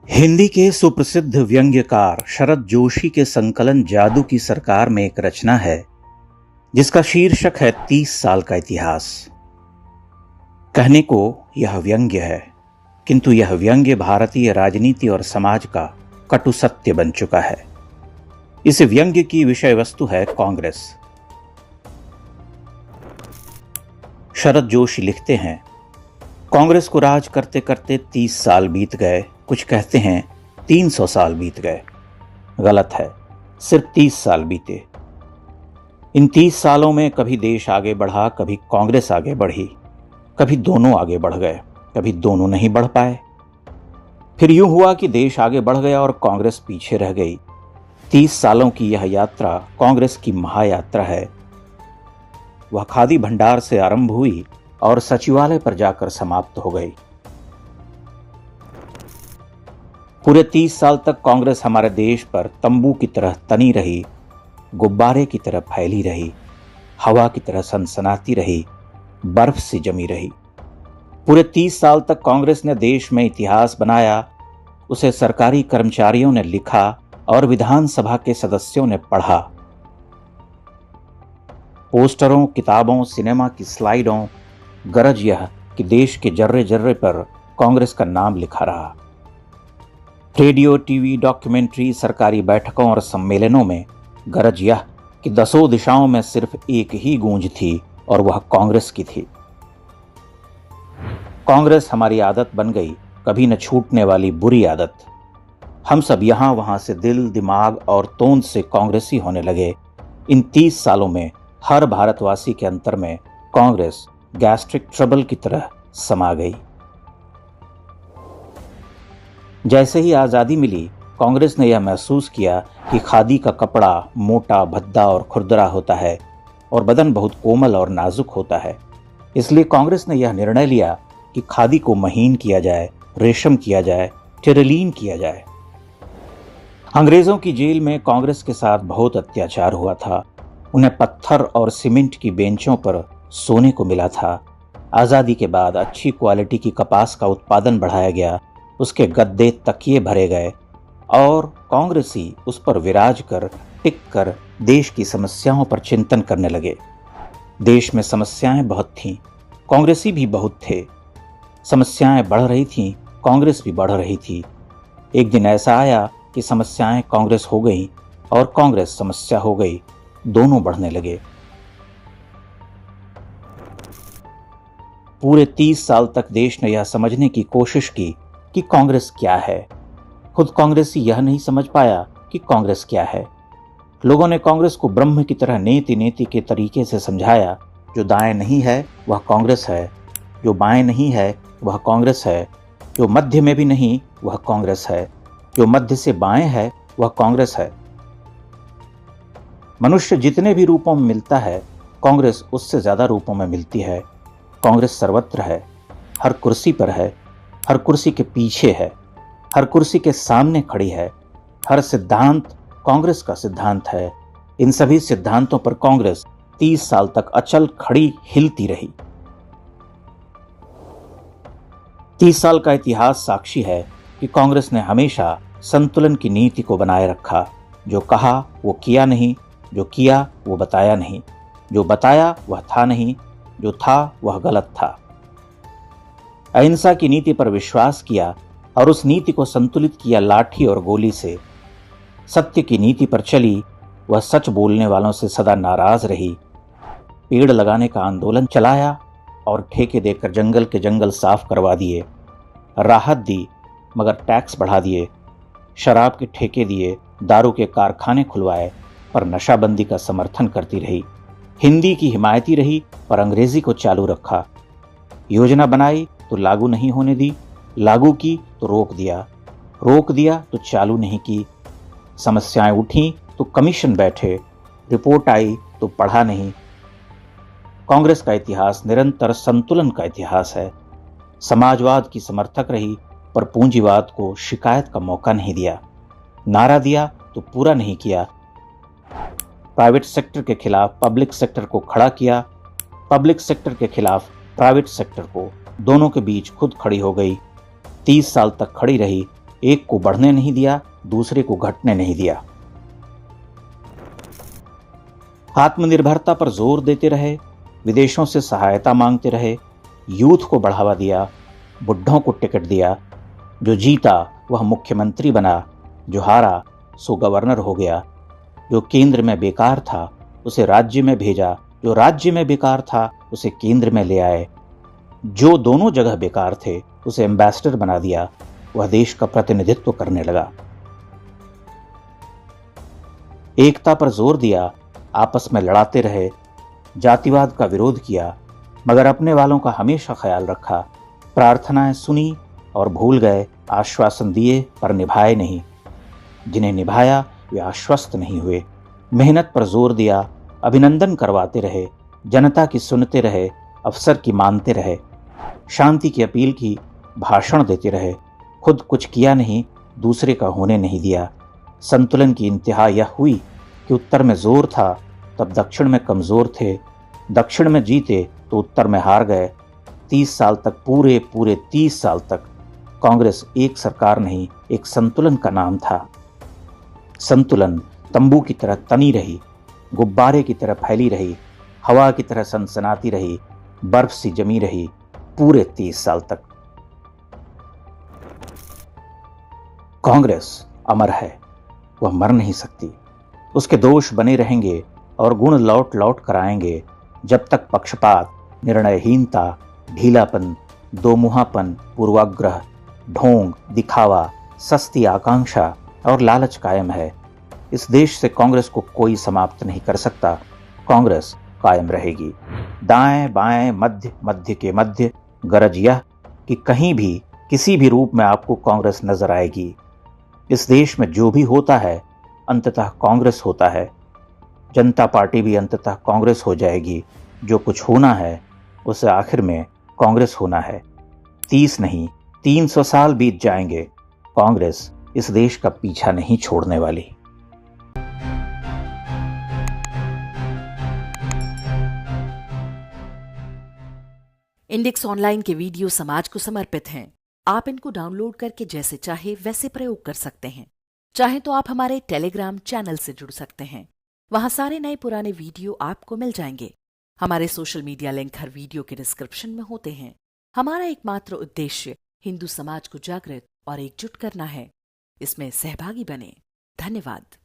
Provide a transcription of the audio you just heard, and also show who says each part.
Speaker 1: हिंदी के सुप्रसिद्ध व्यंग्यकार शरद जोशी के संकलन जादू की सरकार में एक रचना है जिसका शीर्षक है 30 साल का इतिहास। कहने को यह व्यंग्य है, किंतु यह व्यंग्य भारतीय राजनीति और समाज का कटु सत्य बन चुका है। इस व्यंग्य की विषय वस्तु है कांग्रेस। शरद जोशी लिखते हैं, कांग्रेस को राज करते करते 30 साल बीत गए, कुछ कहते हैं 300 साल बीत गए। गलत है, सिर्फ 30 साल बीते। इन 30 सालों में कभी देश आगे बढ़ा, कभी कांग्रेस आगे बढ़ी, कभी दोनों आगे बढ़ गए, कभी दोनों नहीं बढ़ पाए। फिर यूं हुआ कि देश आगे बढ़ गया और कांग्रेस पीछे रह गई। 30 सालों की यह यात्रा कांग्रेस की महायात्रा है। वह खादी भंडार से आरंभ हुई और सचिवालय पर जाकर समाप्त हो गई। पूरे 30 साल तक कांग्रेस हमारे देश पर तंबू की तरह तनी रही, गुब्बारे की तरह फैली रही, हवा की तरह सनसनाती रही, बर्फ सी जमी रही। पूरे 30 साल तक कांग्रेस ने देश में इतिहास बनाया। उसे सरकारी कर्मचारियों ने लिखा और विधानसभा के सदस्यों ने पढ़ा। पोस्टरों, किताबों, सिनेमा की स्लाइडों, गरज यह कि देश के जर्रे जर्रे पर कांग्रेस का नाम लिखा रहा। रेडियो, टीवी, डॉक्यूमेंट्री, सरकारी बैठकों और सम्मेलनों में गरज यह कि 10 दिशाओं में सिर्फ एक ही गूंज थी और वह कांग्रेस की थी। कांग्रेस हमारी आदत बन गई, कभी न छूटने वाली बुरी आदत। हम सब यहां वहां से दिल, दिमाग और तोंद से कांग्रेसी होने लगे। इन 30 सालों में हर भारतवासी के अंतर में कांग्रेस गैस्ट्रिक ट्रबल की तरह समा गई। जैसे ही आज़ादी मिली, कांग्रेस ने यह महसूस किया कि खादी का कपड़ा मोटा, भद्दा और खुरदरा होता है और बदन बहुत कोमल और नाजुक होता है। इसलिए कांग्रेस ने यह निर्णय लिया कि खादी को महीन किया जाए, रेशम किया जाए, टेरिलीन किया जाए। अंग्रेजों की जेल में कांग्रेस के साथ बहुत अत्याचार हुआ था। उन्हें पत्थर और सीमेंट की बेंचों पर सोने को मिला था। आज़ादी के बाद अच्छी क्वालिटी की कपास का उत्पादन बढ़ाया गया, उसके गद्दे, तकिए भरे गए और कांग्रेसी उस पर विराज कर, टिक कर देश की समस्याओं पर चिंतन करने लगे। देश में समस्याएं बहुत थीं, कांग्रेसी भी बहुत थे। समस्याएं बढ़ रही थीं, कांग्रेस भी बढ़ रही थी। एक दिन ऐसा आया कि समस्याएं कांग्रेस हो गई और कांग्रेस समस्या हो गई, दोनों बढ़ने लगे। पूरे 30 साल तक देश ने यह समझने की कोशिश की कि कांग्रेस क्या है। खुद कांग्रेसी यह नहीं समझ पाया कि कांग्रेस क्या है। लोगों ने कांग्रेस को ब्रह्म की तरह नेति नेति के तरीके से समझाया। जो दाएं नहीं है वह कांग्रेस है, जो बाएं नहीं है वह कांग्रेस है, जो मध्य में भी नहीं वह कांग्रेस है, जो मध्य से बाएं है वह कांग्रेस है। मनुष्य जितने भी रूपों में मिलता है, कांग्रेस उससे ज्यादा रूपों में मिलती है। कांग्रेस सर्वत्र है, हर कुर्सी पर है, हर कुर्सी के पीछे है, हर कुर्सी के सामने खड़ी है। हर सिद्धांत कांग्रेस का सिद्धांत है। इन सभी सिद्धांतों पर कांग्रेस 30 साल तक अचल खड़ी, हिलती रही। 30 साल का इतिहास साक्षी है कि कांग्रेस ने हमेशा संतुलन की नीति को बनाए रखा। जो कहा वो किया नहीं, जो किया वो बताया नहीं, जो बताया वह था नहीं, जो था वह गलत था। अहिंसा की नीति पर विश्वास किया और उस नीति को संतुलित किया लाठी और गोली से। सत्य की नीति पर चली, वह सच बोलने वालों से सदा नाराज रही। पेड़ लगाने का आंदोलन चलाया और ठेके देकर जंगल के जंगल साफ करवा दिए। राहत दी मगर टैक्स बढ़ा दिए। शराब के ठेके दिए, दारू के कारखाने खुलवाए, पर नशाबंदी का समर्थन करती रही। हिंदी की हिमायती रही पर अंग्रेजी को चालू रखा। योजना बनाई तो लागू नहीं होने दी, लागू की तो रोक दिया तो चालू नहीं की। समस्याएं उठी तो कमीशन बैठे, रिपोर्ट आई तो पढ़ा नहीं। कांग्रेस का इतिहास निरंतर संतुलन का इतिहास है। समाजवाद की समर्थक रही पर पूंजीवाद को शिकायत का मौका नहीं दिया। नारा दिया तो पूरा नहीं किया। प्राइवेट सेक्टर के खिलाफ पब्लिक सेक्टर को खड़ा किया, पब्लिक सेक्टर के खिलाफ प्राइवेट सेक्टर को, दोनों के बीच खुद खड़ी हो गई। 30 साल तक खड़ी रही, एक को बढ़ने नहीं दिया, दूसरे को घटने नहीं दिया। आत्मनिर्भरता पर जोर देते रहे, विदेशों से सहायता मांगते रहे, यूथ को बढ़ावा दिया, बुढ़ों को टिकट दिया। जो जीता वह मुख्यमंत्री बना, जो हारा सो गवर्नर हो गया। जो केंद्र में बेकार था उसे राज्य में भेजा, जो राज्य में बेकार था उसे केंद्र में ले आए। जो दोनों जगह बेकार थे उसे एम्बेसडर बना दिया, वह देश का प्रतिनिधित्व करने लगा। एकता पर जोर दिया, आपस में लड़ाते रहे, जातिवाद का विरोध किया, मगर अपने वालों का हमेशा ख्याल रखा। प्रार्थनाएं सुनी और भूल गए, आश्वासन दिए पर निभाए नहीं। जिन्हें निभाया वे आश्वस्त नहीं हुए। मेहनत पर जोर दिया, अभिनंदन करवाते रहे, जनता की सुनते रहे, अफसर की मानते रहे, शांति की अपील की, भाषण देते रहे, खुद कुछ किया नहीं, दूसरे का होने नहीं दिया। संतुलन की इंतहा यह हुई कि उत्तर में जोर था तब दक्षिण में कमजोर थे, दक्षिण में जीते तो उत्तर में हार गए। 30 साल तक, पूरे 30 साल तक कांग्रेस एक सरकार नहीं, एक संतुलन का नाम था। संतुलन तंबू की तरह तनी रही, गुब्बारे की तरह फैली रही, हवा की तरह सनसनाती रही, बर्फ सी जमी रही पूरे 30 साल तक। कांग्रेस अमर है, वह मर नहीं सकती। उसके दोष बने रहेंगे और गुण लौट लौट कर आएंगे जब तक पक्षपात, निर्णयहीनता, ढीलापन, दोमुहापन, पूर्वाग्रह, ढोंग, दिखावा, सस्ती आकांक्षा और लालच कायम है। इस देश से कांग्रेस को कोई समाप्त नहीं कर सकता। कांग्रेस कायम रहेगी। दाएं बाएं मध्य, मध्य के मध्य, गरज यह कि कहीं भी किसी भी रूप में आपको कांग्रेस नजर आएगी। इस देश में जो भी होता है अंततः कांग्रेस होता है। जनता पार्टी भी अंततः कांग्रेस हो जाएगी। जो कुछ होना है उसे आखिर में कांग्रेस होना है। 30 नहीं 300 साल बीत जाएंगे, कांग्रेस इस देश का पीछा नहीं छोड़ने वाली।
Speaker 2: इंडेक्स ऑनलाइन के वीडियो समाज को समर्पित हैं। आप इनको डाउनलोड करके जैसे चाहे वैसे प्रयोग कर सकते हैं। चाहे तो आप हमारे टेलीग्राम चैनल से जुड़ सकते हैं। वहां सारे नए पुराने वीडियो आपको मिल जाएंगे। हमारे सोशल मीडिया लिंक हर वीडियो के डिस्क्रिप्शन में होते हैं। हमारा एकमात्र उद्देश्य हिंदू समाज को जागृत और एकजुट करना है। इसमें सहभागी बने। धन्यवाद।